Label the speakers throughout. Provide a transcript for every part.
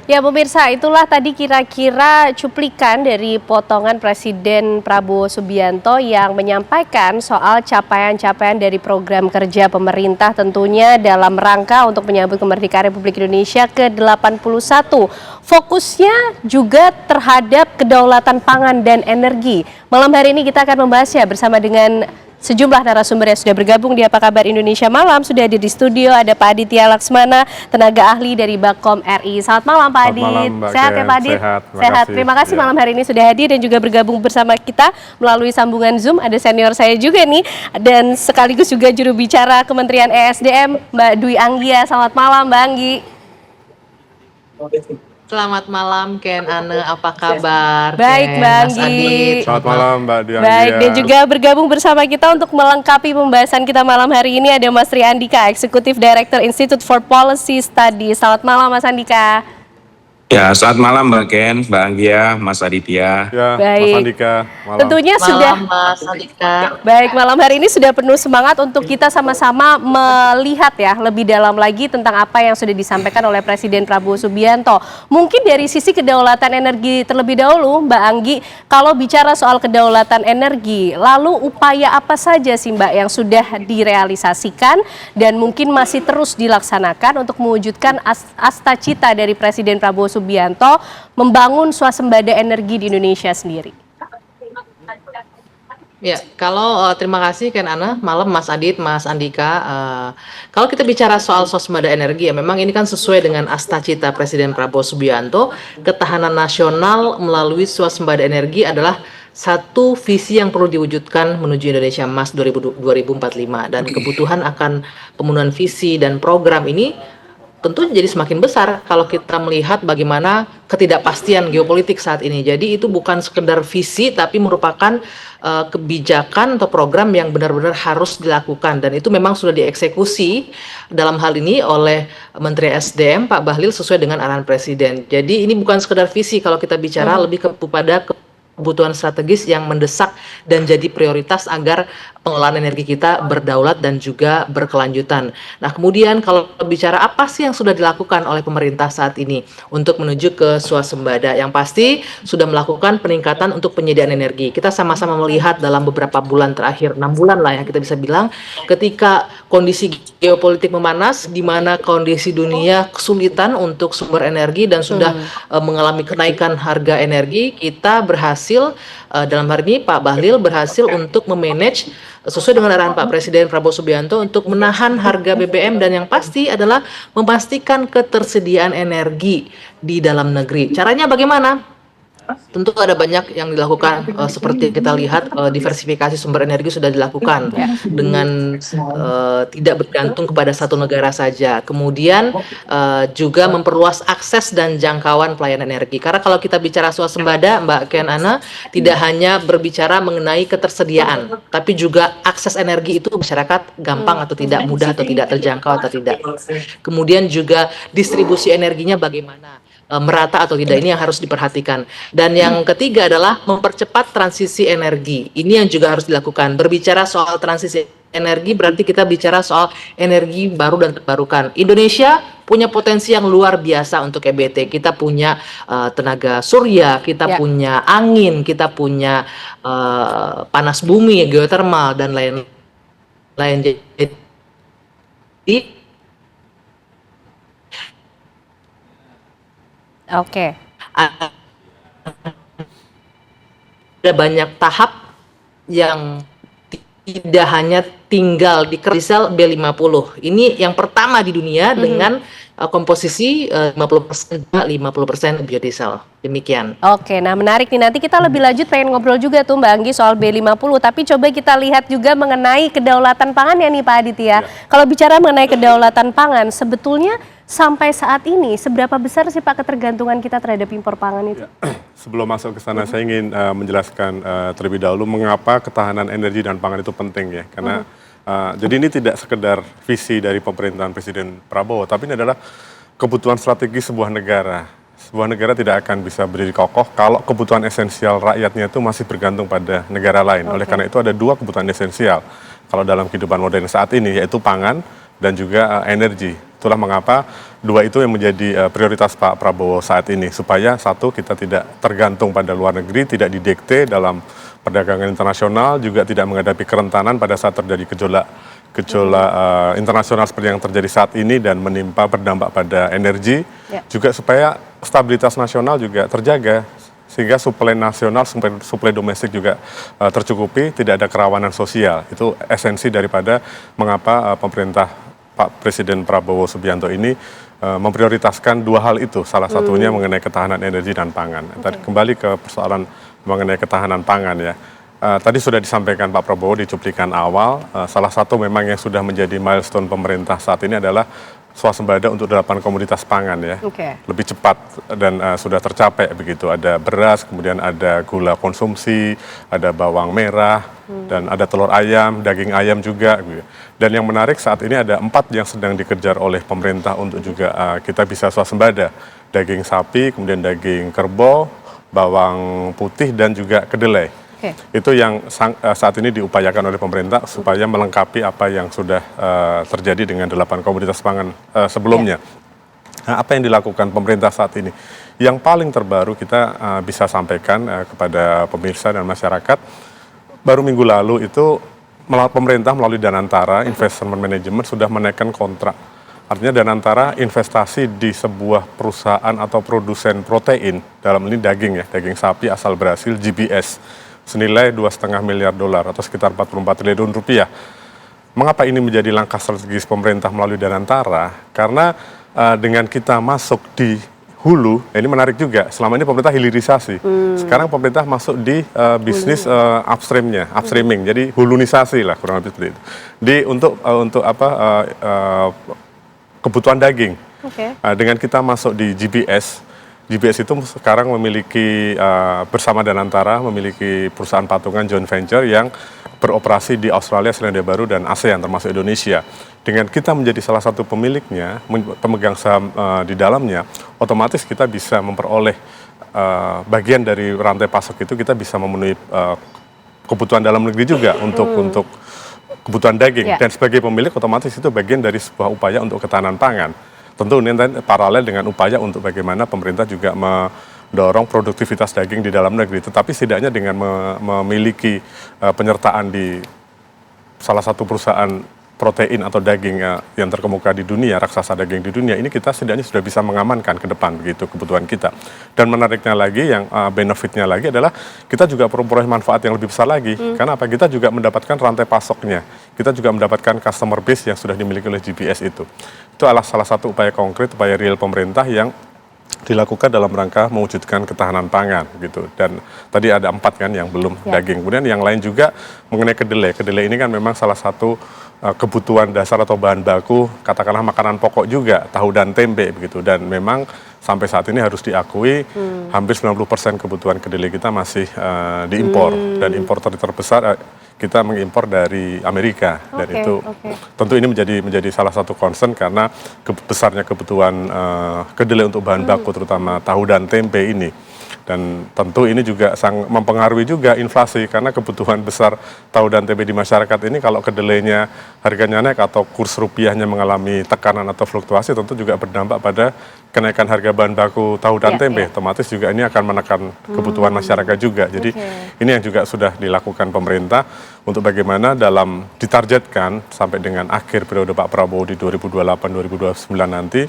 Speaker 1: Ya pemirsa, itulah tadi kira-kira cuplikan dari potongan Presiden Prabowo Subianto yang menyampaikan soal capaian-capaian dari program kerja pemerintah tentunya dalam rangka untuk menyambut kemerdekaan Republik Indonesia ke-81. Fokusnya juga terhadap kedaulatan pangan dan energi. Malam hari ini kita akan membahasnya bersama dengan sejumlah narasumber yang sudah bergabung di Apa Kabar Indonesia Malam. Sudah hadir di studio ada Pak Aditya Laksmana, tenaga ahli dari Bakom RI. Selamat malam Pak Adit. Sehat ya Pak Adit? Sehat. Terima kasih malam hari ini sudah hadir dan juga bergabung bersama kita melalui sambungan Zoom. Ada senior saya juga nih dan sekaligus juga juru bicara Kementerian ESDM Mbak Dwi Anggia. Selamat malam Mbak Anggi.
Speaker 2: Selamat malam Ken Ane, apa kabar?
Speaker 1: Baik
Speaker 2: Ken,
Speaker 1: Mbak
Speaker 2: Mas
Speaker 1: Anggi.
Speaker 2: Adit.
Speaker 3: Selamat malam Mbak Dwi Anggia.
Speaker 1: Baik, dan juga bergabung bersama kita untuk melengkapi pembahasan kita malam hari ini ada Mas Tri Andika, Eksekutif Director Institute for Policy Studies. Selamat malam Mas Andika.
Speaker 4: Ya, selamat malam Mbak Ken, Mbak Anggia, Mas Aditya.
Speaker 3: Ya,
Speaker 1: Baik.
Speaker 3: Mas Andika. Malam.
Speaker 1: Tentunya
Speaker 2: Malam
Speaker 1: sudah
Speaker 2: Mas Andika.
Speaker 1: baik, malam hari ini sudah penuh semangat untuk kita sama-sama melihat ya lebih dalam lagi tentang apa yang sudah disampaikan oleh Presiden Prabowo Subianto. Mungkin dari sisi kedaulatan energi terlebih dahulu Mbak Anggi, kalau bicara soal kedaulatan energi, lalu upaya apa saja sih Mbak yang sudah direalisasikan dan mungkin masih terus dilaksanakan untuk mewujudkan asta cita dari Presiden Prabowo Subianto membangun swasembada energi di Indonesia sendiri?
Speaker 2: Ya, kalau terima kasih Ken Ana, malam Mas Adit, Mas Andika. Kalau kita bicara soal swasembada energi, ya memang ini kan sesuai dengan asta cita Presiden Prabowo Subianto. Ketahanan nasional melalui swasembada energi adalah satu visi yang perlu diwujudkan menuju Indonesia Emas 2045, dan kebutuhan akan pemenuhan visi dan program ini tentu jadi semakin besar kalau kita melihat bagaimana ketidakpastian geopolitik saat ini. Jadi itu bukan sekedar visi tapi merupakan kebijakan atau program yang benar-benar harus dilakukan, dan itu memang sudah dieksekusi dalam hal ini oleh Menteri SDM Pak Bahlil sesuai dengan arahan Presiden. Jadi ini bukan sekedar visi kalau kita bicara lebih kepada kebutuhan strategis yang mendesak dan jadi prioritas agar pengelolaan energi kita berdaulat dan juga berkelanjutan. Nah, kemudian kalau bicara apa sih yang sudah dilakukan oleh pemerintah saat ini untuk menuju ke swasembada, yang pasti sudah melakukan peningkatan untuk penyediaan energi. Kita sama-sama melihat dalam beberapa bulan terakhir, 6 bulan lah ya kita bisa bilang, ketika kondisi geopolitik memanas, di mana kondisi dunia kesulitan untuk sumber energi dan sudah mengalami kenaikan harga energi, kita berhasil dalam hari ini Pak Bahlil berhasil untuk memanage sesuai dengan arahan Pak Presiden Prabowo Subianto untuk menahan harga BBM, dan yang pasti adalah memastikan ketersediaan energi di dalam negeri. Caranya bagaimana? Tentu ada banyak yang dilakukan, seperti kita lihat diversifikasi sumber energi sudah dilakukan dengan tidak bergantung kepada satu negara saja. Kemudian juga memperluas akses dan jangkauan pelayanan energi. Karena kalau kita bicara swasembada, Mbak Ken Ana, tidak hanya berbicara mengenai ketersediaan, tapi juga akses energi itu masyarakat gampang atau tidak, mudah atau tidak, terjangkau atau tidak. Kemudian juga distribusi energinya bagaimana, merata atau tidak, ini yang harus diperhatikan. Dan yang ketiga adalah mempercepat transisi energi. Ini yang juga harus dilakukan. Berbicara soal transisi energi berarti kita bicara soal energi baru dan terbarukan. Indonesia punya potensi yang luar biasa untuk EBT. Kita punya tenaga surya, kita punya angin, kita punya panas bumi, geotermal, dan lain-lain. Jadi
Speaker 1: Oke.
Speaker 2: ada banyak tahap yang tidak hanya tinggal di diesel B50. Ini yang pertama di dunia dengan komposisi 50% 50% biodiesel. Demikian.
Speaker 1: Oke, nah menarik nih, nanti kita lebih lanjut pengen ngobrol juga tuh Mbak Anggi soal B50, tapi coba kita lihat juga mengenai kedaulatan pangan ya nih Pak Aditya. Kalau bicara mengenai kedaulatan pangan, sebetulnya sampai saat ini seberapa besar sih Pak ketergantungan kita terhadap impor pangan itu?
Speaker 3: Sebelum masuk ke sana, saya ingin menjelaskan terlebih dahulu mengapa ketahanan energi dan pangan itu penting ya. Karena jadi ini tidak sekedar visi dari pemerintahan Presiden Prabowo, tapi ini adalah kebutuhan strategi sebuah negara. Sebuah negara tidak akan bisa berdiri kokoh kalau kebutuhan esensial rakyatnya itu masih bergantung pada negara lain. Oleh karena itu ada dua kebutuhan esensial kalau dalam kehidupan modern saat ini, yaitu pangan dan juga energi. Itulah mengapa dua itu yang menjadi prioritas Pak Prabowo saat ini, supaya satu, kita tidak tergantung pada luar negeri, tidak didikte dalam perdagangan internasional, juga tidak menghadapi kerentanan pada saat terjadi gejolak internasional seperti yang terjadi saat ini dan menimpa berdampak pada energi, juga supaya stabilitas nasional juga terjaga, sehingga suplai nasional, suplai domestik juga tercukupi, tidak ada kerawanan sosial. Itu esensi daripada mengapa pemerintah Pak Presiden Prabowo Subianto ini memprioritaskan dua hal itu, salah satunya mengenai ketahanan energi dan pangan. Tadi kembali ke persoalan mengenai ketahanan pangan ya. Tadi sudah disampaikan Pak Prabowo di cuplikan awal, salah satu memang yang sudah menjadi milestone pemerintah saat ini adalah swasembada untuk 8 komoditas pangan ya. Lebih cepat dan sudah tercapai begitu. Ada beras, kemudian ada gula konsumsi, ada bawang merah, dan ada telur ayam, daging ayam juga. Dan yang menarik saat ini ada 4 yang sedang dikejar oleh pemerintah untuk juga kita bisa swasembada. Daging sapi, kemudian daging kerbau, bawang putih, dan juga kedelai. Itu yang saat ini diupayakan oleh pemerintah supaya melengkapi apa yang sudah terjadi dengan 8 komoditas pangan sebelumnya. Nah, apa yang dilakukan pemerintah saat ini? Yang paling terbaru kita bisa sampaikan kepada pemirsa dan masyarakat, baru minggu lalu itu pemerintah melalui Danantara Investment Management sudah menaikkan kontrak. Artinya Danantara investasi di sebuah perusahaan atau produsen protein, dalam ini daging ya, daging sapi asal Brasil, GBS, senilai $2,5 miliar atau sekitar 44 triliun rupiah. Mengapa ini menjadi langkah strategis pemerintah melalui Danantara? Karena dengan kita masuk di hulu, ini menarik juga. Selama ini pemerintah hilirisasi. Sekarang pemerintah masuk di bisnis upstreaming. Jadi hulunisasi lah kurang lebih seperti itu. Untuk kebutuhan daging. Dengan kita masuk di GBS itu sekarang memiliki bersama Danantara memiliki perusahaan patungan joint venture yang beroperasi di Australia, Selandia Baru, dan ASEAN termasuk Indonesia. Dengan kita menjadi salah satu pemiliknya, pemegang saham di dalamnya, otomatis kita bisa memperoleh bagian dari rantai pasok itu, kita bisa memenuhi kebutuhan dalam negeri juga untuk kebutuhan daging. Dan sebagai pemilik otomatis itu bagian dari sebuah upaya untuk ketahanan pangan. Tentu ini paralel dengan upaya untuk bagaimana pemerintah juga mendorong produktivitas daging di dalam negeri. Tetapi setidaknya dengan memiliki penyertaan di salah satu perusahaan protein atau daging yang terkemuka di dunia, raksasa daging di dunia, ini kita setidaknya sudah bisa mengamankan ke depan begitu kebutuhan kita. Dan menariknya lagi, yang benefitnya lagi adalah kita juga memperoleh manfaat yang lebih besar lagi. Karena apa? Kita juga mendapatkan rantai pasoknya. Kita juga mendapatkan customer base yang sudah dimiliki oleh GBS itu. Itu adalah salah satu upaya konkret, upaya real pemerintah yang dilakukan dalam rangka mewujudkan ketahanan pangan gitu. Dan tadi ada 4 kan yang belum daging. Kemudian yang lain juga mengenai kedelai. Kedelai ini kan memang salah satu kebutuhan dasar atau bahan baku, katakanlah makanan pokok juga, tahu dan tempe begitu. Dan memang sampai saat ini harus diakui hampir 90% kebutuhan kedelai kita masih diimpor. Dan impor terbesar kita mengimpor dari Amerika, dan itu tentu ini menjadi salah satu concern karena besarnya kebutuhan kedelai untuk bahan baku terutama tahu dan tempe ini. Dan tentu ini juga sangat mempengaruhi juga inflasi, karena kebutuhan besar tahu dan tempe di masyarakat ini kalau kedelainya harganya naik atau kurs rupiahnya mengalami tekanan atau fluktuasi, tentu juga berdampak pada kenaikan harga bahan baku tahu dan tempe. Otomatis juga ini akan menekan kebutuhan masyarakat juga. Jadi ini yang juga sudah dilakukan pemerintah untuk bagaimana dalam ditargetkan sampai dengan akhir periode Pak Prabowo di 2028-2029 nanti,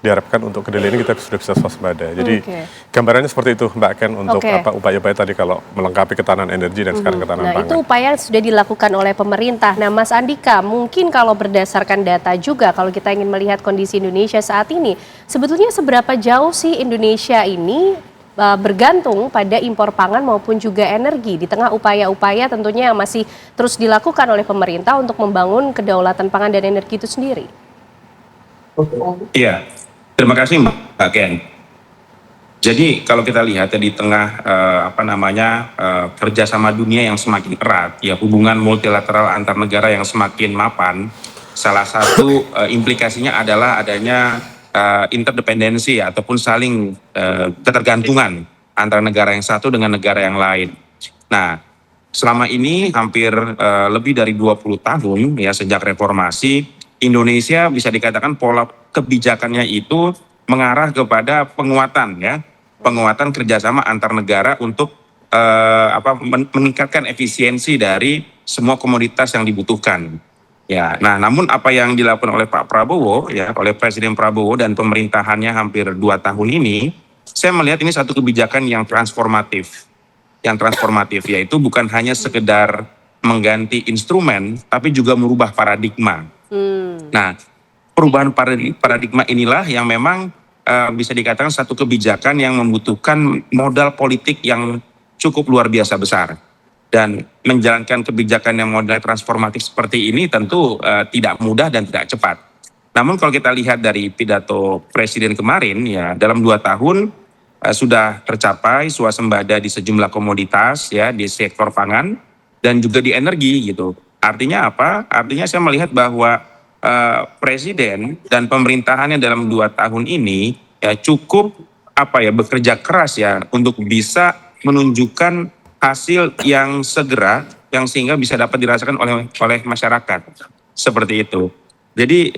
Speaker 3: diharapkan untuk kedelai ini kita sudah bisa swasembada. Jadi gambarannya seperti itu Mbak Ken untuk upaya-upaya tadi kalau melengkapi ketahanan energi dan sekarang ketahanan pangan.
Speaker 1: Itu upaya yang sudah dilakukan oleh pemerintah. Nah Mas Andika, mungkin kalau berdasarkan data juga, kalau kita ingin melihat kondisi Indonesia saat ini, sebetulnya seberapa jauh sih Indonesia ini bergantung pada impor pangan maupun juga energi di tengah upaya-upaya tentunya yang masih terus dilakukan oleh pemerintah untuk membangun kedaulatan pangan dan energi itu sendiri?
Speaker 4: Iya. Terima kasih Mbak Ken. Jadi kalau kita lihat ya di tengah kerjasama dunia yang semakin erat, ya hubungan multilateral antar negara yang semakin mapan, salah satu implikasinya adalah adanya interdependensi ataupun saling ketergantungan antara negara yang satu dengan negara yang lain. Nah, selama ini hampir lebih dari 20 tahun ya sejak reformasi, Indonesia bisa dikatakan pola kebijakannya itu mengarah kepada penguatan penguatan kerjasama antar negara untuk meningkatkan efisiensi dari semua komoditas yang dibutuhkan. Ya, nah namun apa yang dilakukan oleh Pak Prabowo oleh Presiden Prabowo dan pemerintahannya hampir 2 tahun ini, saya melihat ini satu kebijakan yang transformatif. Yang transformatif yaitu bukan hanya sekedar mengganti instrumen, tapi juga merubah paradigma. Nah, perubahan paradigma inilah yang memang bisa dikatakan satu kebijakan yang membutuhkan modal politik yang cukup luar biasa besar. Dan menjalankan kebijakan yang modal transformatif seperti ini tentu tidak mudah dan tidak cepat. Namun kalau kita lihat dari pidato Presiden kemarin, dalam 2 tahun sudah tercapai swasembada di sejumlah komoditas di sektor pangan dan juga di energi gitu. Artinya apa? Artinya saya melihat bahwa Presiden dan pemerintahannya dalam 2 tahun ini cukup bekerja keras untuk bisa menunjukkan hasil yang segera yang sehingga bisa dapat dirasakan oleh masyarakat seperti itu. Jadi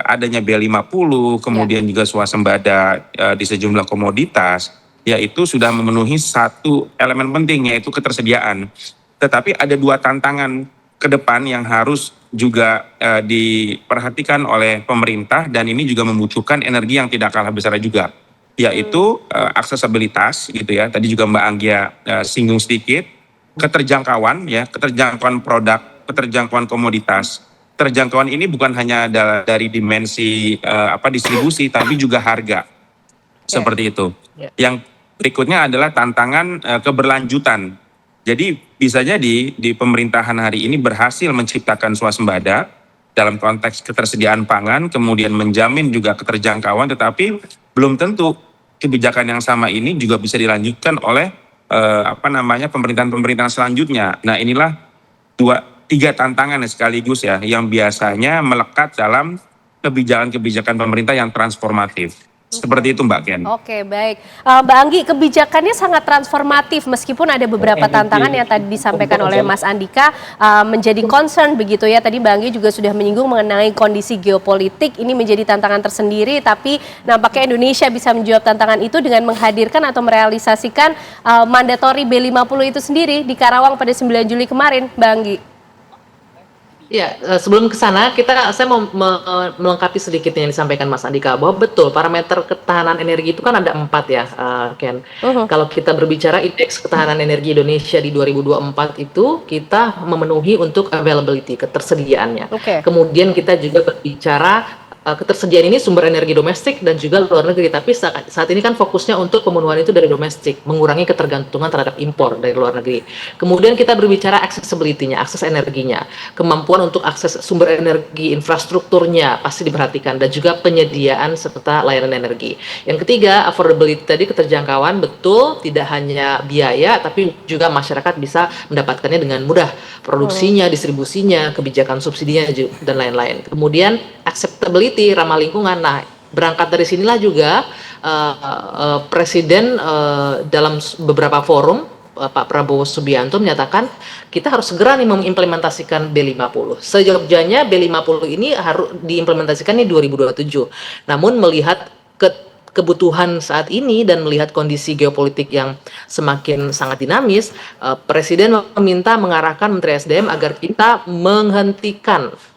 Speaker 4: adanya B50 kemudian juga swasembada di sejumlah komoditas yaitu sudah memenuhi satu elemen penting yaitu ketersediaan. Tetapi ada 2 tantangan ke depan yang harus juga diperhatikan oleh pemerintah dan ini juga membutuhkan energi yang tidak kalah besar juga, yaitu aksesibilitas gitu tadi juga Mbak Anggia singgung sedikit, keterjangkauan keterjangkauan produk, keterjangkauan komoditas. Terjangkauan ini bukan hanya dari dimensi distribusi tapi juga harga. Seperti itu. Yang berikutnya adalah tantangan keberlanjutan. Jadi bisa jadi di pemerintahan hari ini berhasil menciptakan swasembada dalam konteks ketersediaan pangan, kemudian menjamin juga keterjangkauan, tetapi belum tentu kebijakan yang sama ini juga bisa dilanjutkan oleh pemerintahan-pemerintahan selanjutnya. Nah inilah 3 tantangan sekaligus yang biasanya melekat dalam kebijakan-kebijakan pemerintah yang transformatif. Seperti itu Mbak Ken.
Speaker 1: Oke, baik. Mbak Anggi, kebijakannya sangat transformatif meskipun ada beberapa tantangan yang tadi disampaikan oleh Mas Andika menjadi concern begitu Tadi Mbak Anggi juga sudah menyinggung mengenai kondisi geopolitik, ini menjadi tantangan tersendiri, tapi nampaknya Indonesia bisa menjawab tantangan itu dengan menghadirkan atau merealisasikan mandatori B50 itu sendiri di Karawang pada 9 Juli kemarin, Mbak Anggi.
Speaker 2: Ya, sebelum ke sana, saya mau melengkapi sedikit yang disampaikan Mas Andika, bahwa betul parameter ketahanan energi itu kan ada 4 Ken. Kalau kita berbicara indeks ketahanan energi Indonesia di 2024 itu, kita memenuhi untuk availability, ketersediaannya. Kemudian kita juga berbicara ketersediaan ini sumber energi domestik dan juga luar negeri, tapi saat ini kan fokusnya untuk pemenuhan itu dari domestik, mengurangi ketergantungan terhadap impor dari luar negeri. Kemudian kita berbicara accessibility-nya, akses energinya, kemampuan untuk akses sumber energi, infrastrukturnya pasti diperhatikan, dan juga penyediaan serta layanan energi. Yang ketiga, affordability tadi, keterjangkauan, betul, tidak hanya biaya, tapi juga masyarakat bisa mendapatkannya dengan mudah, produksinya, distribusinya, kebijakan subsidinya, dan lain-lain. Kemudian acceptability, ramah lingkungan. Nah, berangkat dari sinilah juga Presiden dalam beberapa forum Pak Prabowo Subianto menyatakan kita harus segera nih mengimplementasikan B50. Sejogja B50 ini harus diimplementasikan di 2027. Namun melihat kebutuhan saat ini dan melihat kondisi geopolitik yang semakin sangat dinamis, Presiden meminta mengarahkan Menteri SDM agar kita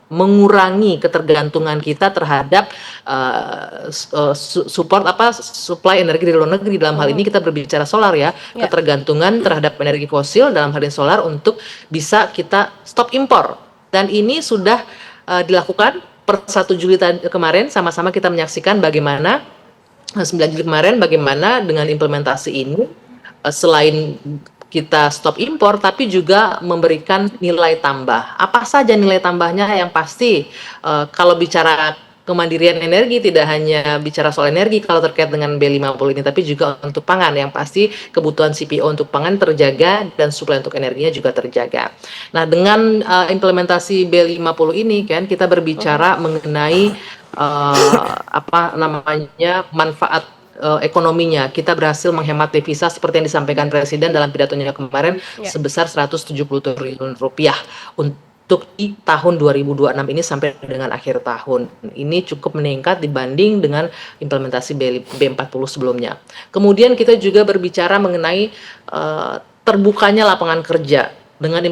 Speaker 2: mengurangi ketergantungan kita terhadap supply energi dari luar negeri. Dalam hal ini kita berbicara solar ketergantungan terhadap energi fosil dalam hal ini solar, untuk bisa kita stop impor. Dan ini sudah dilakukan per 1 Juli kemarin, sama-sama kita menyaksikan bagaimana 9 Juli kemarin bagaimana dengan implementasi ini selain kita stop impor, tapi juga memberikan nilai tambah. Apa saja nilai tambahnya? Yang pasti, kalau bicara kemandirian energi, tidak hanya bicara soal energi kalau terkait dengan B50 ini, tapi juga untuk pangan. Yang pasti kebutuhan CPO untuk pangan terjaga dan suplai untuk energinya juga terjaga. Nah, dengan implementasi B50 ini kan kita berbicara mengenai manfaat ekonominya. Kita berhasil menghemat devisa seperti yang disampaikan Presiden dalam pidatonya kemarin sebesar 170 triliun rupiah untuk di tahun 2026 ini sampai dengan akhir tahun. Ini cukup meningkat dibanding dengan implementasi B40 sebelumnya. Kemudian kita juga berbicara mengenai terbukanya lapangan kerja. Dengan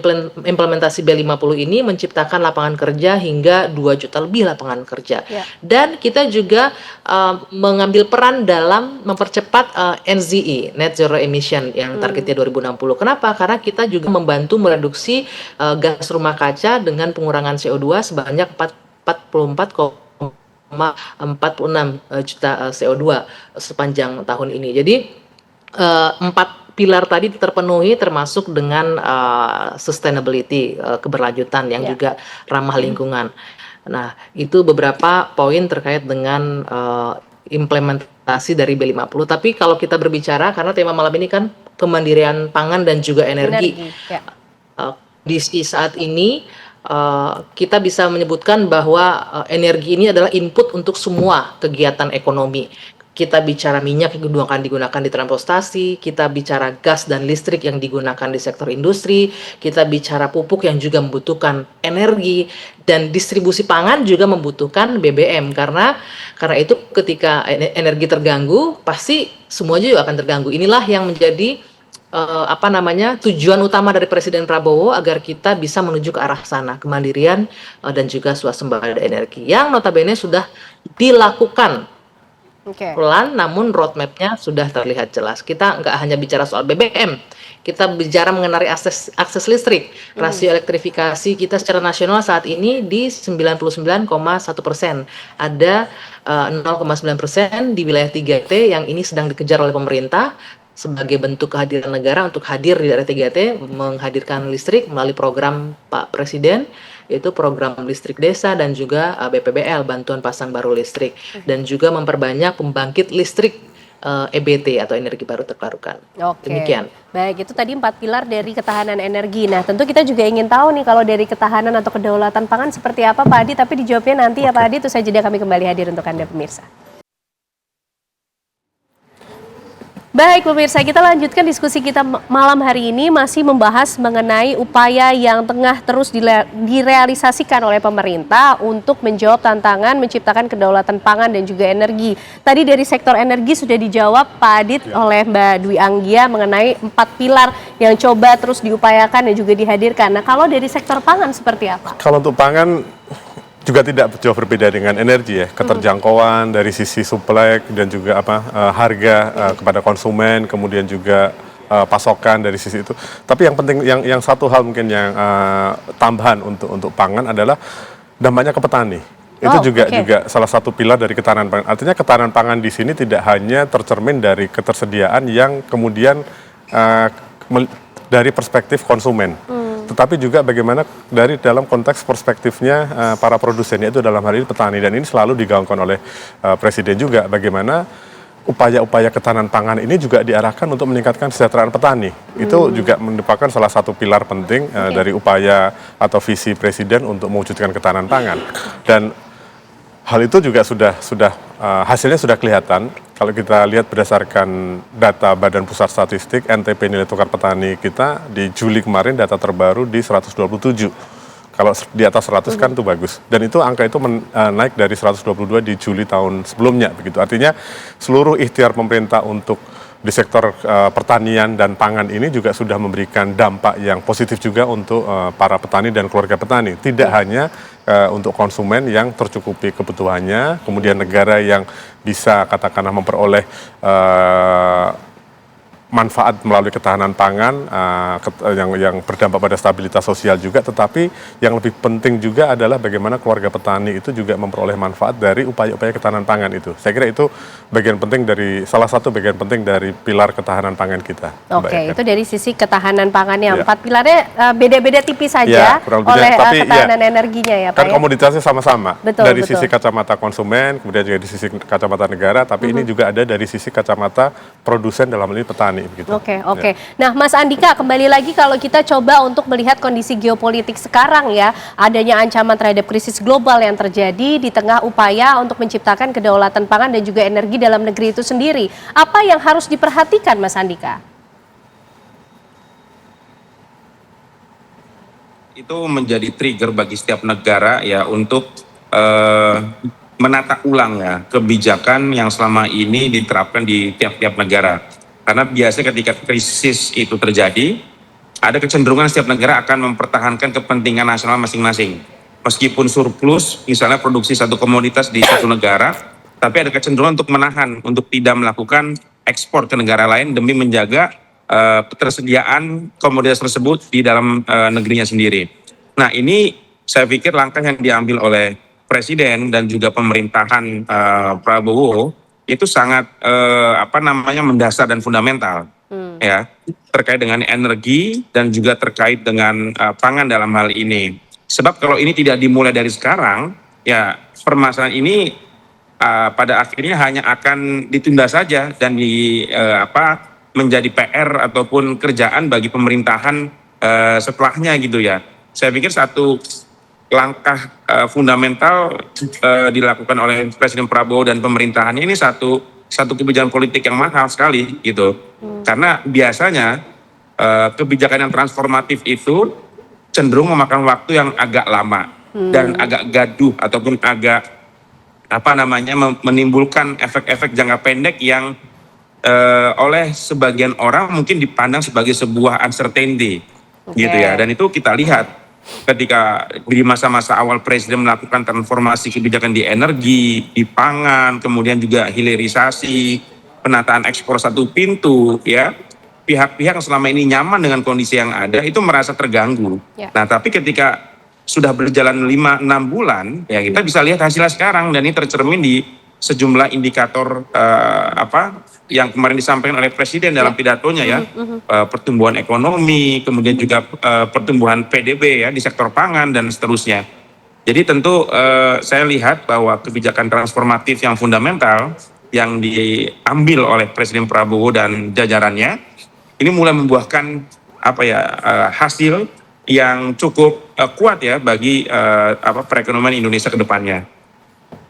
Speaker 2: implementasi B50 ini menciptakan lapangan kerja hingga 2 juta lebih lapangan kerja. Dan kita juga mengambil peran dalam mempercepat NZE, Net Zero Emission, yang targetnya 2060. Kenapa? Karena kita juga membantu mereduksi gas rumah kaca dengan pengurangan CO2 sebanyak 44,46 juta CO2 sepanjang tahun ini. Jadi 4 pilar tadi terpenuhi, termasuk dengan sustainability, keberlanjutan yang juga ramah lingkungan. Nah, itu beberapa poin terkait dengan implementasi dari B50. Tapi kalau kita berbicara, karena tema malam ini kan kemandirian pangan dan juga energi. Di saat ini kita bisa menyebutkan bahwa energi ini adalah input untuk semua kegiatan ekonomi. Kita bicara minyak yang akan digunakan di transportasi, kita bicara gas dan listrik yang digunakan di sektor industri, kita bicara pupuk yang juga membutuhkan energi, dan distribusi pangan juga membutuhkan BBM, karena itu ketika energi terganggu, pasti semuanya juga akan terganggu. Inilah yang menjadi tujuan utama dari Presiden Prabowo agar kita bisa menuju ke arah sana, kemandirian dan juga swasembada energi, yang notabene sudah dilakukan pelan, namun roadmap-nya sudah terlihat jelas. Kita nggak hanya bicara soal BBM, kita bicara mengenai akses listrik. Rasio elektrifikasi kita secara nasional saat ini di 99,1%. Ada 0,9% di wilayah 3T yang ini sedang dikejar oleh pemerintah sebagai bentuk kehadiran negara untuk hadir di daerah 3T, menghadirkan listrik melalui program Pak Presiden, yaitu program listrik desa dan juga BPBL, bantuan pasang baru listrik, dan juga memperbanyak pembangkit listrik EBT atau energi baru terbarukan. Demikian.
Speaker 1: Baik, itu tadi 4 pilar dari ketahanan energi. Nah, tentu kita juga ingin tahu nih kalau dari ketahanan atau kedaulatan pangan seperti apa Pak Adi, tapi dijawabnya nanti ya Pak Adi, itu saja kami kembali hadir untuk Anda pemirsa. Baik pemirsa, kita lanjutkan diskusi kita malam hari ini, masih membahas mengenai upaya yang tengah terus direalisasikan oleh pemerintah untuk menjawab tantangan menciptakan kedaulatan pangan dan juga energi. Tadi dari sektor energi sudah dijawab Pak Adit oleh Mbak Dwi Anggia mengenai 4 pilar yang coba terus diupayakan dan juga dihadirkan. Nah, kalau dari sektor pangan seperti apa?
Speaker 3: Kalau untuk pangan juga tidak jauh berbeda dengan energi ya, keterjangkauan dari sisi supply dan juga harga kepada konsumen, kemudian juga pasokan dari sisi itu. Tapi yang penting, yang satu hal mungkin yang tambahan untuk pangan adalah dampaknya ke petani. Itu juga salah satu pilar dari ketahanan pangan. Artinya ketahanan pangan di sini tidak hanya tercermin dari ketersediaan yang kemudian dari perspektif konsumen. Tetapi juga bagaimana dari dalam konteks perspektifnya para produsen, yaitu dalam hal ini petani, dan ini selalu digaungkan oleh Presiden juga, bagaimana upaya-upaya ketahanan pangan ini juga diarahkan untuk meningkatkan kesejahteraan petani. Itu juga merupakan salah satu pilar penting dari upaya atau visi Presiden untuk mewujudkan ketahanan pangan. Dan hal itu juga sudah hasilnya sudah kelihatan. Kalau kita lihat berdasarkan data Badan Pusat Statistik, NTP nilai tukar petani kita di Juli kemarin data terbaru di 127. Kalau di atas 100 kan itu bagus. Dan itu angka itu naik dari 122 di Juli tahun sebelumnya begitu. Artinya seluruh ikhtiar pemerintah untuk di sektor pertanian dan pangan ini juga sudah memberikan dampak yang positif juga untuk para petani dan keluarga petani. Tidak hanya untuk konsumen yang tercukupi kebutuhannya, kemudian negara yang bisa katakanlah memperoleh manfaat melalui ketahanan pangan yang berdampak pada stabilitas sosial juga, tetapi yang lebih penting juga adalah bagaimana keluarga petani itu juga memperoleh manfaat dari upaya-upaya ketahanan pangan itu. Saya kira itu bagian penting dari salah satu bagian penting dari pilar ketahanan pangan kita.
Speaker 1: Oke, itu dari sisi ketahanan pangannya. 4 pilarnya beda-beda tipis saja oleh
Speaker 3: tapi
Speaker 1: ketahanan energinya ya Pak.
Speaker 3: Kan komoditasnya sama-sama. Dari
Speaker 1: Betul.
Speaker 3: sisi kacamata konsumen, kemudian juga di sisi kacamata negara, tapi ini juga ada dari sisi kacamata produsen dalam hal ini petani. Begitu.
Speaker 1: Oke. Nah, Mas Andika, kembali lagi kalau kita coba untuk melihat kondisi geopolitik sekarang ya, adanya ancaman terhadap krisis global yang terjadi di tengah upaya untuk menciptakan kedaulatan pangan dan juga energi dalam negeri itu sendiri. Apa yang harus diperhatikan, Mas Andika?
Speaker 4: itu menjadi trigger bagi setiap negara ya untuk menata ulang ya kebijakan yang selama ini diterapkan di tiap-tiap negara. Karena biasanya ketika krisis itu terjadi, ada kecenderungan setiap negara akan mempertahankan kepentingan nasional masing-masing. Meskipun surplus, misalnya produksi satu komoditas di satu negara, tapi ada kecenderungan untuk menahan, untuk tidak melakukan ekspor ke negara lain demi menjaga ketersediaan komoditas tersebut di dalam negerinya sendiri. Nah, ini saya pikir langkah yang diambil oleh Presiden dan juga pemerintahan Prabowo itu sangat mendasar dan fundamental ya, terkait dengan energi dan juga terkait dengan pangan dalam hal ini. Sebab kalau ini tidak dimulai dari sekarang, ya permasalahan ini pada akhirnya hanya akan ditunda saja dan menjadi PR ataupun kerjaan bagi pemerintahan setelahnya gitu ya. Saya pikir satu langkah fundamental dilakukan oleh Presiden Prabowo dan pemerintahannya ini satu kebijakan politik yang mahal sekali gitu. Karena biasanya kebijakan yang transformatif itu cenderung memakan waktu yang agak lama dan agak gaduh ataupun agak menimbulkan efek-efek jangka pendek yang oleh sebagian orang mungkin dipandang sebagai sebuah uncertainty gitu ya. Dan itu kita lihat ketika di masa-masa awal Presiden melakukan transformasi kebijakan di energi, di pangan, kemudian juga hilirisasi, penataan ekspor satu pintu, ya pihak-pihak yang selama ini nyaman dengan kondisi yang ada itu merasa terganggu. Ya. Nah, tapi ketika sudah berjalan 5-6 bulan, ya kita bisa lihat hasilnya sekarang dan ini tercermin di sejumlah indikator yang kemarin disampaikan oleh Presiden dalam pidatonya ya, pertumbuhan ekonomi, kemudian juga pertumbuhan PDB ya di sektor pangan dan seterusnya. Jadi tentu saya lihat bahwa kebijakan transformatif yang fundamental yang diambil oleh Presiden Prabowo dan jajarannya ini mulai membuahkan hasil yang cukup kuat ya bagi perekonomian Indonesia ke depannya.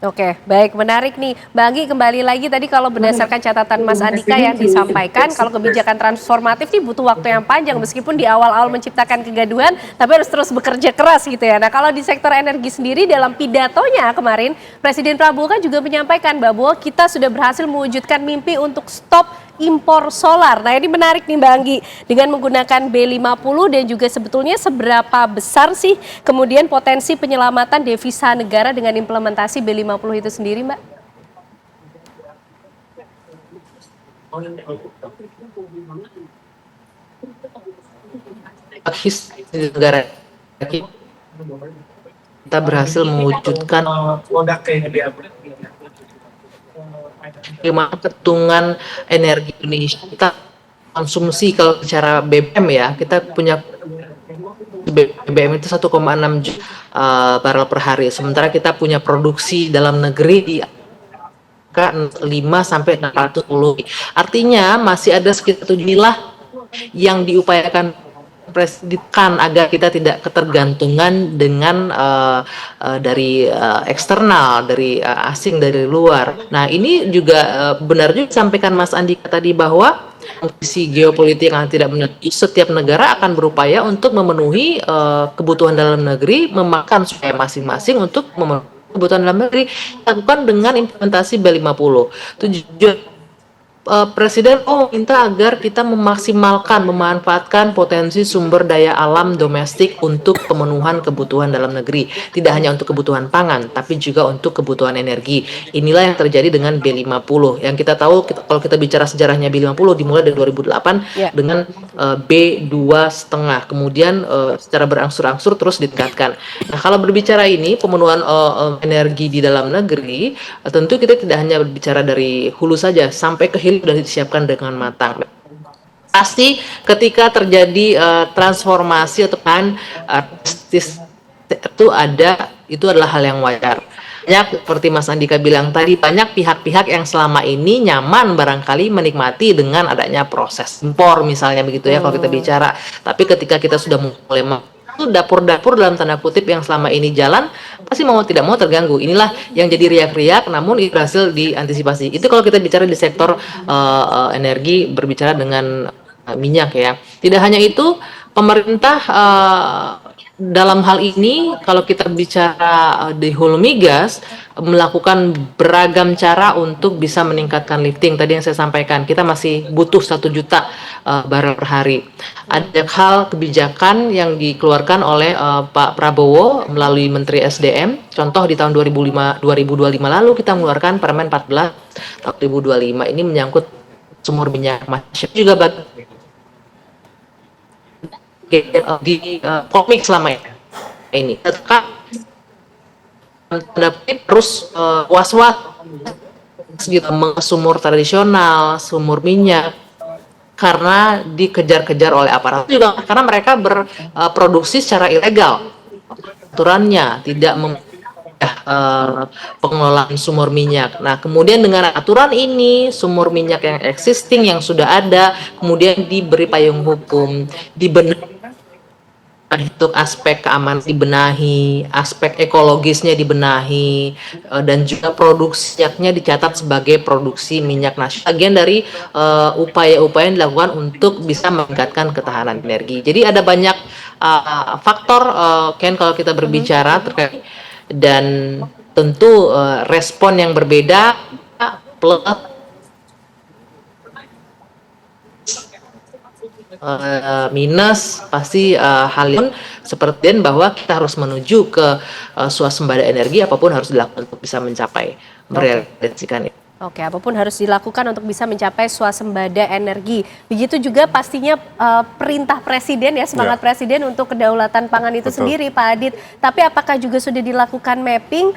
Speaker 1: Oke, baik, menarik nih. Mbak Anggi, kembali lagi tadi kalau berdasarkan catatan Mas Andika yang disampaikan, kalau kebijakan transformatif ini butuh waktu yang panjang meskipun di awal-awal menciptakan kegaduhan, tapi harus terus bekerja keras gitu ya. Nah, kalau di sektor energi sendiri dalam pidatonya kemarin, Presiden Prabowo kan juga menyampaikan bahwa kita sudah berhasil mewujudkan mimpi untuk stop impor solar. Nah, ini menarik nih Mbak Anggi, dengan menggunakan B50 dan juga sebetulnya seberapa besar sih kemudian potensi penyelamatan devisa negara dengan implementasi B50 itu sendiri, Mbak?
Speaker 2: Negara kita berhasil mewujudkan bagaimana keuntungan energi Indonesia. Kita konsumsi kalau secara BBM ya, kita punya BBM itu 1,6 juta barel per hari. Sementara kita punya produksi dalam negeri di 5 sampai 610. Artinya masih ada sekitar 7 yang diupayakan Presiden agar kita tidak ketergantungan dengan dari eksternal, dari asing, dari luar. Nah, ini juga benar juga disampaikan Mas Andika tadi bahwa kondisi geopolitik yang tidak menentu, setiap negara akan berupaya untuk memenuhi kebutuhan dalam negeri, memakan supaya masing-masing untuk memenuhi kebutuhan dalam negeri, lakukan dengan implementasi B50. Tujuan Presiden minta agar kita memaksimalkan, memanfaatkan potensi sumber daya alam domestik untuk pemenuhan kebutuhan dalam negeri. Tidak hanya untuk kebutuhan pangan, tapi juga untuk kebutuhan energi. Inilah yang terjadi dengan B50. Yang kita tahu, kalau kita bicara sejarahnya B50 dimulai dari 2008 dengan B2,5. Kemudian secara berangsur-angsur terus ditingkatkan. Nah, kalau berbicara ini, pemenuhan energi di dalam negeri, tentu kita tidak hanya berbicara dari hulu saja, sampai ke hilir sudah disiapkan dengan matang. Pasti ketika terjadi transformasi atau itu adalah hal yang wajar. Banyak seperti Mas Andika bilang tadi, banyak pihak-pihak yang selama ini nyaman barangkali menikmati dengan adanya proses impor misalnya begitu ya kalau kita bicara. Tapi ketika kita sudah mulai dapur-dapur dalam tanda kutip yang selama ini jalan, pasti mau tidak mau terganggu. Inilah yang jadi riak-riak, namun itu berhasil diantisipasi. Itu kalau kita bicara di sektor energi, berbicara dengan minyak ya. Tidak hanya itu, pemerintah dalam hal ini kalau kita bicara di Hulu Migas melakukan beragam cara untuk bisa meningkatkan lifting. Tadi yang saya sampaikan, kita masih butuh 1 juta barel per hari. Ada hal kebijakan yang dikeluarkan oleh Pak Prabowo melalui Menteri SDM. Contoh di tahun 2025 lalu kita mengeluarkan Permen 14 tahun 2025. Ini menyangkut sumur minyak. Masyarakat juga di komik selama ini terus was-was gitu sumur tradisional, sumur minyak karena dikejar-kejar oleh aparat juga karena mereka berproduksi secara ilegal, aturannya tidak pengelolaan sumur minyak. Nah, kemudian dengan aturan ini, sumur minyak yang existing yang sudah ada, kemudian diberi payung hukum, dibenahi untuk aspek keamanan dibenahi, aspek ekologisnya dibenahi, dan juga produksi minyaknya dicatat sebagai produksi minyak nasional. Bagian dari upaya-upaya yang dilakukan untuk bisa meningkatkan ketahanan energi. Jadi ada banyak faktor, Ken, kalau kita berbicara terkait dan tentu respon yang berbeda plus minus pasti hal yang seperti bahwa kita harus menuju ke swasembada energi, apapun harus dilakukan untuk bisa mencapai merealisasikan itu.
Speaker 1: Oke, apapun harus dilakukan untuk bisa mencapai swasembada energi. Begitu juga pastinya perintah Presiden ya, semangat Presiden untuk kedaulatan pangan itu sendiri, Pak Adit. Tapi apakah juga sudah dilakukan mapping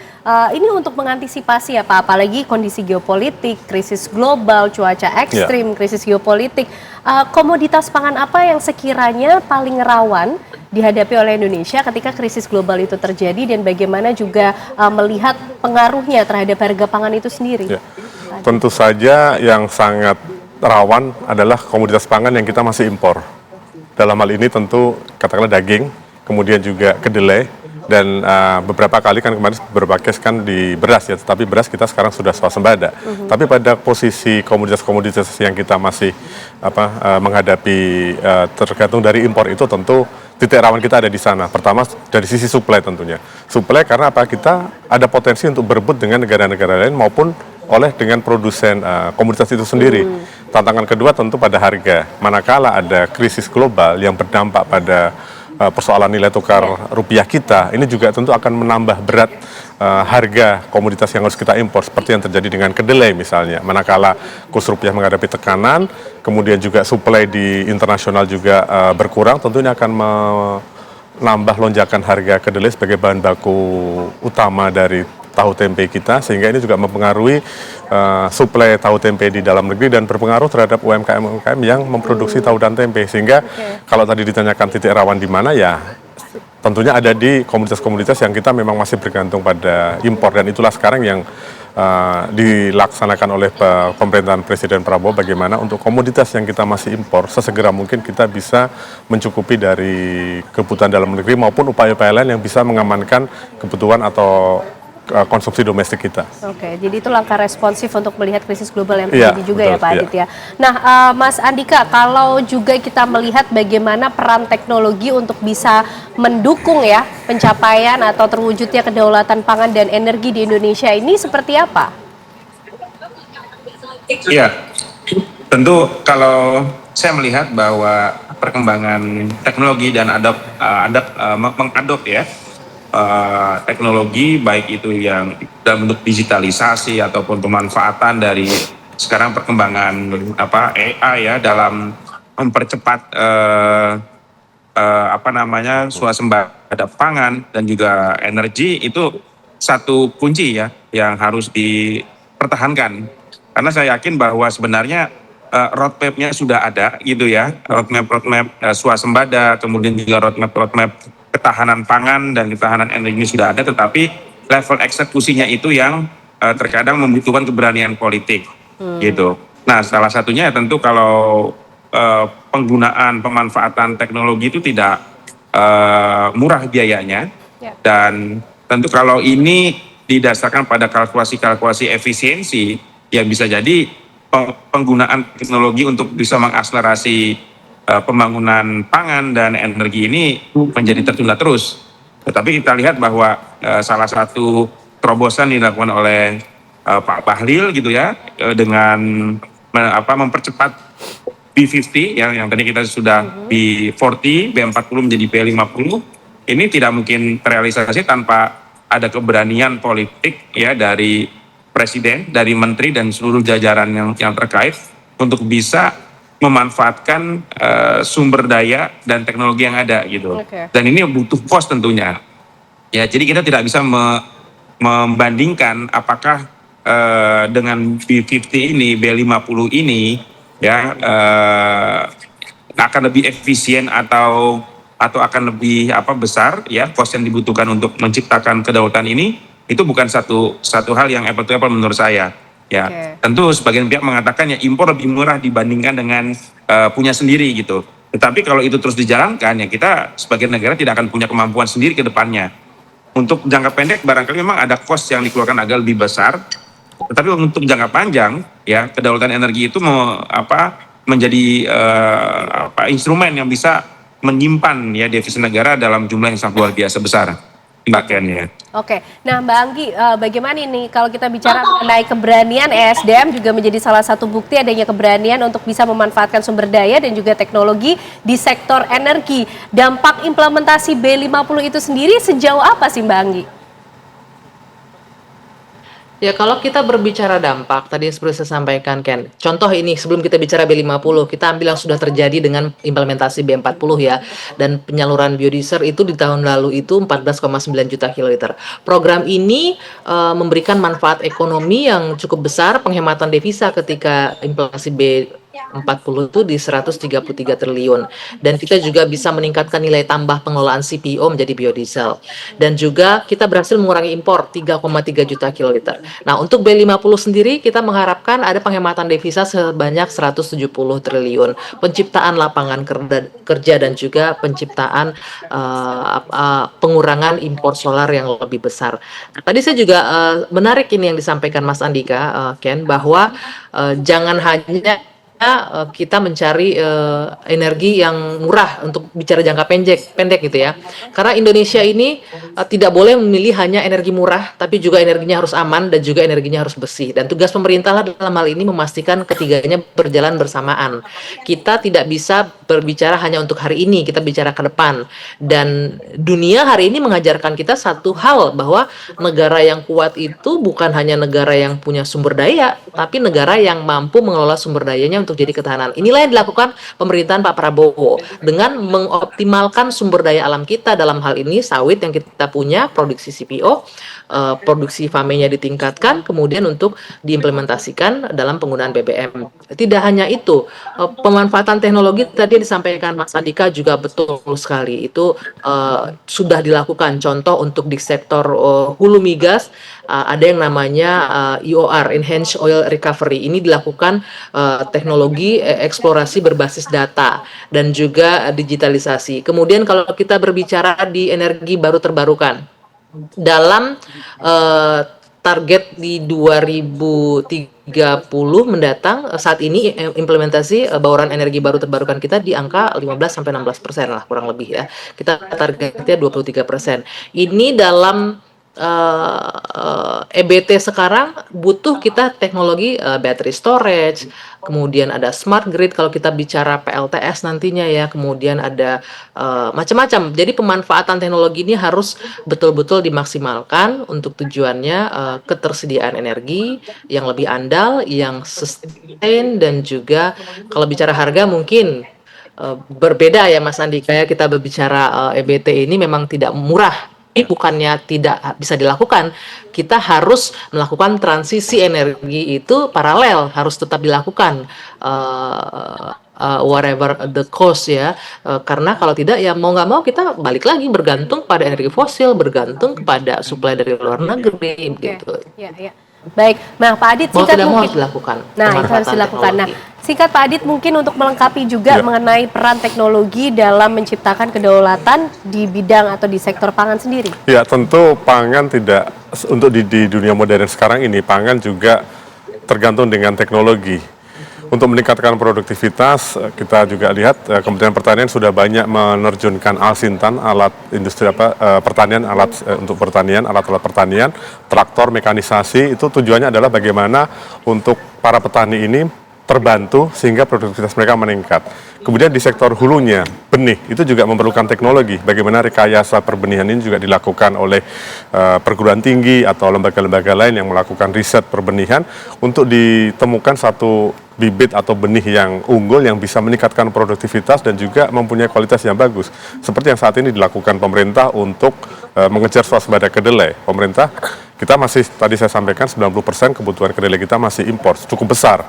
Speaker 1: ini untuk mengantisipasi ya Pak, apalagi kondisi geopolitik, krisis global, cuaca ekstrim, krisis geopolitik. Komoditas pangan apa yang sekiranya paling rawan dihadapi oleh Indonesia ketika krisis global itu terjadi dan bagaimana juga melihat pengaruhnya terhadap harga pangan itu sendiri?
Speaker 3: Ya. Tentu saja yang sangat rawan adalah komoditas pangan yang kita masih impor. Dalam hal ini tentu katakanlah daging, kemudian juga kedelai, dan beberapa kali kan kemarin beberapa case kan di beras ya, tetapi beras kita sekarang sudah swasembada. Tapi pada posisi komoditas-komoditas yang kita masih menghadapi tergantung dari impor itu tentu titik rawan kita ada di sana. Pertama dari sisi supply tentunya. Supply karena apa? Kita ada potensi untuk berebut dengan negara-negara lain maupun oleh dengan produsen komoditas itu sendiri. Tantangan kedua tentu pada harga. Manakala ada krisis global yang berdampak pada persoalan nilai tukar rupiah kita, ini juga tentu akan menambah berat harga komoditas yang harus kita impor, seperti yang terjadi dengan kedelai misalnya. Manakala kurs rupiah menghadapi tekanan, kemudian juga supply di internasional juga berkurang, tentu ini akan menambah lonjakan harga kedelai sebagai bahan baku utama dari tahu tempe kita, sehingga ini juga mempengaruhi suplai tahu tempe di dalam negeri dan berpengaruh terhadap UMKM yang memproduksi tahu dan tempe. Sehingga kalau tadi ditanyakan titik rawan di mana, ya tentunya ada di komoditas-komoditas yang kita memang masih bergantung pada impor, dan itulah sekarang yang dilaksanakan oleh pemerintahan Presiden Prabowo, bagaimana untuk komoditas yang kita masih impor sesegera mungkin kita bisa mencukupi dari kebutuhan dalam negeri maupun upaya-upaya lain yang bisa mengamankan kebutuhan atau konsumsi domestik kita.
Speaker 1: Oke, jadi itu langkah responsif untuk melihat krisis global yang terjadi juga
Speaker 3: betul,
Speaker 1: ya Pak Adit ya. Nah, Mas Andika, kalau juga kita melihat bagaimana peran teknologi untuk bisa mendukung ya pencapaian atau terwujudnya kedaulatan pangan dan energi di Indonesia ini seperti apa?
Speaker 4: Iya, tentu kalau saya melihat bahwa perkembangan teknologi dan mengadop ya teknologi, baik itu yang dalam bentuk digitalisasi ataupun pemanfaatan dari sekarang perkembangan AI ya dalam mempercepat swasembada pangan dan juga energi, itu satu kunci ya yang harus dipertahankan, karena saya yakin bahwa sebenarnya roadmap-nya sudah ada gitu ya, roadmap swasembada, kemudian juga roadmap ketahanan pangan dan ketahanan energi sudah ada, tetapi level eksekusinya itu yang terkadang membutuhkan keberanian politik gitu. Nah, salah satunya tentu kalau penggunaan pemanfaatan teknologi itu tidak murah biayanya, dan tentu kalau ini didasarkan pada kalkulasi-kalkulasi efisiensi, ya bisa jadi penggunaan teknologi untuk bisa mengakselerasi pembangunan pangan dan energi ini menjadi tertunda terus. Tetapi kita lihat bahwa salah satu terobosan dilakukan oleh Pak Bahlil gitu ya, dengan mempercepat B50 yang tadi kita sudah B40, B40 menjadi B50, ini tidak mungkin terrealisasi tanpa ada keberanian politik ya dari presiden, dari menteri dan seluruh jajaran yang terkait untuk bisa memanfaatkan sumber daya dan teknologi yang ada gitu. Dan ini butuh cost tentunya. Ya, jadi kita tidak bisa membandingkan apakah dengan B50 ini, B50 ini ya akan lebih efisien atau akan lebih besar ya cost yang dibutuhkan untuk menciptakan kedaulatan ini. Itu bukan satu hal yang apple to apple menurut saya. Ya, tentu sebagian pihak mengatakan ya impor lebih murah dibandingkan dengan punya sendiri gitu. Tetapi kalau itu terus dijalankan ya kita sebagai negara tidak akan punya kemampuan sendiri ke depannya. Untuk jangka pendek barangkali memang ada cost yang dikeluarkan agak lebih besar. Tetapi untuk jangka panjang ya kedaulatan energi itu menjadi instrumen yang bisa menyimpan ya devisa negara dalam jumlah yang sangat luar biasa besar. Mbak Ken ya.
Speaker 1: Oke, nah Mbak Anggi, bagaimana ini kalau kita bicara mengenai keberanian ESDM juga menjadi salah satu bukti adanya keberanian untuk bisa memanfaatkan sumber daya dan juga teknologi di sektor energi. Dampak implementasi B50 itu sendiri sejauh apa sih Mbak Anggi?
Speaker 2: Ya, kalau kita berbicara dampak, tadi seperti saya sampaikan, Ken. Contoh ini, sebelum kita bicara B50, kita ambil yang sudah terjadi dengan implementasi B40 ya. Dan penyaluran biodiesel itu di tahun lalu itu 14,9 juta kiloliter. Program ini memberikan manfaat ekonomi yang cukup besar, penghematan devisa ketika implementasi B40 itu di 133 triliun. Dan kita juga bisa meningkatkan nilai tambah pengelolaan CPO menjadi biodiesel. Dan juga kita berhasil mengurangi impor 3,3 juta kiloliter. Nah, untuk B50 sendiri kita mengharapkan ada penghematan devisa sebanyak 170 triliun, penciptaan lapangan kerja dan juga penciptaan pengurangan impor solar yang lebih besar. Tadi saya juga menarik ini yang disampaikan Mas Andika, Ken, bahwa jangan hanya kita mencari energi yang murah untuk bicara jangka pendek gitu ya. Karena Indonesia ini tidak boleh memilih hanya energi murah, tapi juga energinya harus aman dan juga energinya harus bersih. Dan tugas pemerintah dalam hal ini memastikan ketiganya berjalan bersamaan. Kita tidak bisa berbicara hanya untuk hari ini, kita bicara ke depan. Dan dunia hari ini mengajarkan kita satu hal, bahwa negara yang kuat itu bukan hanya negara yang punya sumber daya, tapi negara yang mampu mengelola sumber dayanya untuk jadi ketahanan. Inilah yang dilakukan pemerintahan Pak Prabowo dengan mengoptimalkan sumber daya alam kita, dalam hal ini sawit yang kita punya, produksi CPO, produksi FAME-nya ditingkatkan, kemudian untuk diimplementasikan dalam penggunaan BBM. Tidak hanya itu, pemanfaatan teknologi tadi disampaikan Mas Andika juga betul sekali. Itu sudah dilakukan. Contoh untuk di sektor hulu migas, ada yang namanya EOR, Enhanced Oil Recovery. Ini dilakukan teknologi eksplorasi berbasis data dan juga digitalisasi. Kemudian kalau kita berbicara di energi baru terbarukan, dalam target di 2030 mendatang, saat ini implementasi bauran energi baru terbarukan kita di angka 15-16% lah kurang lebih ya. Kita targetnya 23%. Ini dalam EBT sekarang butuh kita teknologi battery storage, kemudian ada smart grid kalau kita bicara PLTS nantinya ya, kemudian ada macam-macam. Jadi pemanfaatan teknologi ini harus betul-betul dimaksimalkan untuk tujuannya ketersediaan energi yang lebih andal, yang sustain, dan juga kalau bicara harga mungkin berbeda ya Mas Andika ya, kita berbicara EBT ini memang tidak murah. Ini bukannya tidak bisa dilakukan, kita harus melakukan transisi energi itu paralel, harus tetap dilakukan whatever the cost ya, karena kalau tidak ya mau nggak mau kita balik lagi bergantung pada energi fosil, bergantung kepada suplai dari luar negeri gitu.
Speaker 1: Ya. Baik, nah Pak Adit, singkat mungkin
Speaker 2: harus dilakukan.
Speaker 1: Nah, itu harus dilakukan. Nah, singkat Pak Adit mungkin untuk melengkapi juga mengenai peran teknologi dalam menciptakan kedaulatan di bidang atau di sektor pangan sendiri.
Speaker 3: Ya, tentu pangan tidak, untuk di dunia modern sekarang ini, pangan juga tergantung dengan teknologi. Untuk meningkatkan produktivitas, kita juga lihat Kementerian Pertanian sudah banyak menerjunkan Al-Sintan, alat industri pertanian, untuk pertanian, alat-alat pertanian, traktor, mekanisasi. Itu tujuannya adalah bagaimana untuk para petani ini terbantu sehingga produktivitas mereka meningkat. Kemudian di sektor hulunya, benih, itu juga memerlukan teknologi. Bagaimana rekayasa perbenihan ini juga dilakukan oleh perguruan tinggi atau lembaga-lembaga lain yang melakukan riset perbenihan untuk ditemukan satu bibit atau benih yang unggul yang bisa meningkatkan produktivitas dan juga mempunyai kualitas yang bagus. Seperti yang saat ini dilakukan pemerintah untuk mengejar swasembada kedelai. Pemerintah kita masih, tadi saya sampaikan 90% kebutuhan kedelai kita masih impor, cukup besar.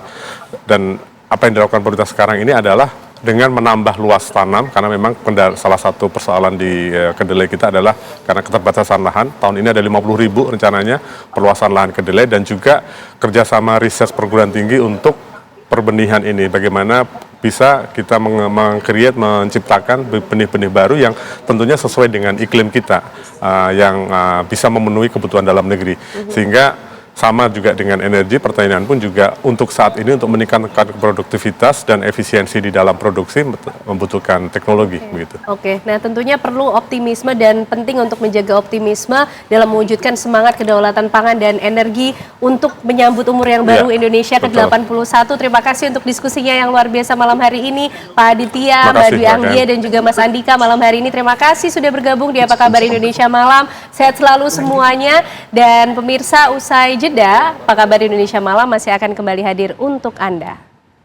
Speaker 3: Dan apa yang dilakukan pemerintah sekarang ini adalah dengan menambah luas tanam, karena memang salah satu persoalan di kedelai kita adalah karena keterbatasan lahan. Tahun ini ada 50.000 rencananya perluasan lahan kedelai, dan juga kerjasama riset perguruan tinggi untuk perbenihan ini. Bagaimana bisa kita menciptakan benih-benih baru yang tentunya sesuai dengan iklim kita, yang bisa memenuhi kebutuhan dalam negeri. Sehingga sama juga dengan energi, pertanian pun juga untuk saat ini untuk meningkatkan produktivitas dan efisiensi di dalam produksi membutuhkan teknologi. Begitu.
Speaker 1: Oke, nah tentunya perlu optimisme dan penting untuk menjaga optimisme dalam mewujudkan semangat kedaulatan pangan dan energi untuk menyambut umur yang baru Indonesia ke-81. Terima kasih untuk diskusinya yang luar biasa malam hari ini, Pak Aditya, Mbak Dwi Anggia, dan juga Mas Andika malam hari ini. Terima kasih sudah bergabung di Apa Kabar Indonesia Malam. Sehat selalu semuanya, dan pemirsa, usai jeda, Apa Kabar Indonesia Malam masih akan kembali hadir untuk Anda.